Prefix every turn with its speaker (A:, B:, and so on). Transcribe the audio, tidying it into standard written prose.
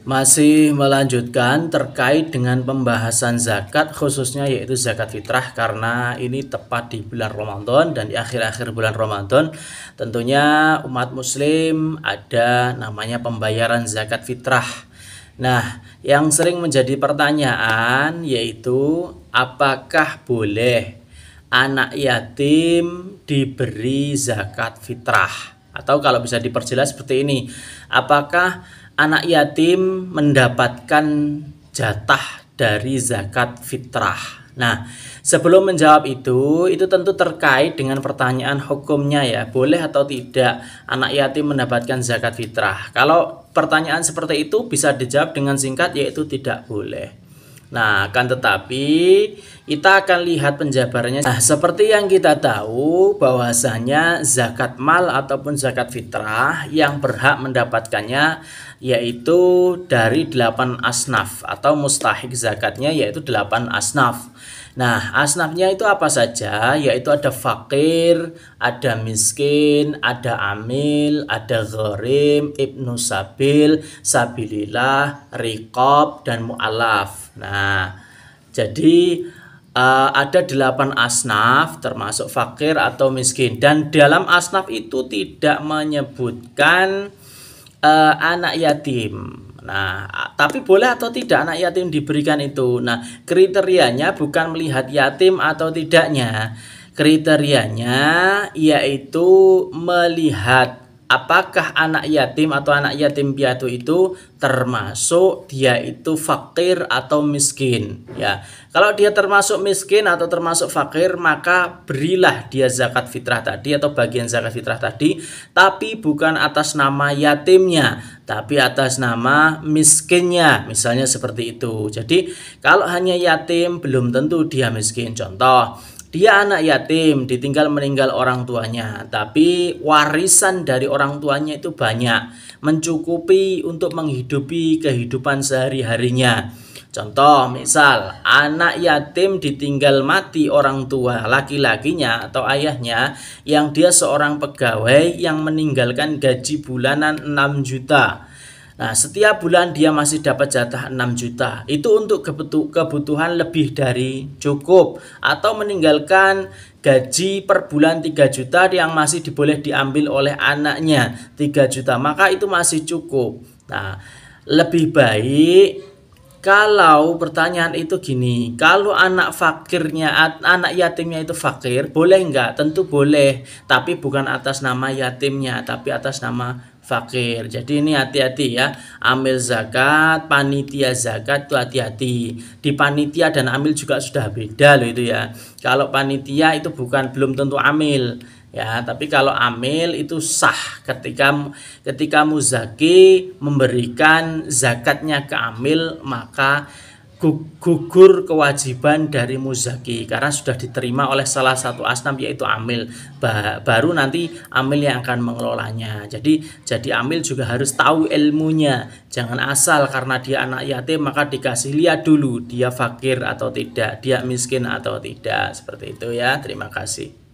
A: Masih melanjutkan terkait dengan pembahasan zakat khususnya yaitu zakat fitrah, karena ini tepat di bulan Ramadan dan di akhir-akhir bulan Ramadan tentunya umat muslim ada namanya pembayaran zakat fitrah. Nah, yang sering menjadi pertanyaan yaitu apakah boleh anak yatim diberi zakat fitrah? Atau kalau bisa diperjelas seperti ini, apakah anak yatim mendapatkan jatah dari zakat fitrah? Nah, sebelum menjawab itu tentu terkait dengan pertanyaan hukumnya ya, boleh atau tidak anak yatim mendapatkan zakat fitrah. Kalau pertanyaan seperti itu bisa dijawab dengan singkat yaitu tidak boleh. Nah, akan tetapi kita akan lihat penjabarannya. Nah, seperti yang kita tahu bahwasanya zakat mal ataupun zakat fitrah yang berhak mendapatkannya yaitu dari 8 asnaf atau mustahik zakatnya yaitu 8 asnaf. Nah, asnafnya itu apa saja? Yaitu ada fakir, ada miskin, ada amil, ada gharim, ibnu sabil, sabilillah, riqab, dan mu'alaf. Nah, jadi ada 8 asnaf termasuk fakir atau miskin. Dan dalam asnaf itu tidak menyebutkan anak yatim. Nah, tapi boleh atau tidak anak yatim diberikan itu? Nah, kriterianya bukan melihat yatim atau tidaknya. Kriterianya yaitu melihat apakah anak yatim atau anak yatim piatu itu termasuk dia itu fakir atau miskin ya. Kalau dia termasuk miskin atau termasuk fakir, maka berilah dia zakat fitrah tadi atau bagian zakat fitrah tadi, tapi bukan atas nama yatimnya, tapi atas nama miskinnya, misalnya seperti itu. Jadi kalau hanya yatim belum tentu dia miskin. Contoh, dia anak yatim, ditinggal meninggal orang tuanya, tapi warisan dari orang tuanya itu banyak, mencukupi untuk menghidupi kehidupan sehari-harinya. Contoh, misal anak yatim ditinggal mati orang tua laki-lakinya atau ayahnya yang dia seorang pegawai yang meninggalkan gaji bulanan 6 juta. Nah, setiap bulan dia masih dapat jatah 6 juta. Itu untuk kebutuhan lebih dari cukup. Atau meninggalkan gaji per bulan 3 juta yang masih boleh diambil oleh anaknya 3 juta. Maka itu masih cukup. Nah, lebih baik kalau pertanyaan itu gini, kalau anak fakirnya, anak yatimnya itu fakir, boleh enggak? Tentu boleh, tapi bukan atas nama yatimnya, tapi atas nama fakir. Jadi ini hati-hati ya, amil zakat, panitia zakat itu hati-hati. Di panitia dan amil juga sudah beda loh itu ya. Kalau panitia itu belum tentu amil. Ya, tapi kalau amil itu sah ketika muzaki memberikan zakatnya ke amil, maka gugur kewajiban dari muzaki karena sudah diterima oleh salah satu asnaf yaitu amil. Baru nanti amil yang akan mengelolanya. Jadi amil juga harus tahu ilmunya. Jangan asal karena dia anak yatim maka dikasih, lihat dulu dia fakir atau tidak, dia miskin atau tidak. Seperti itu ya. Terima kasih.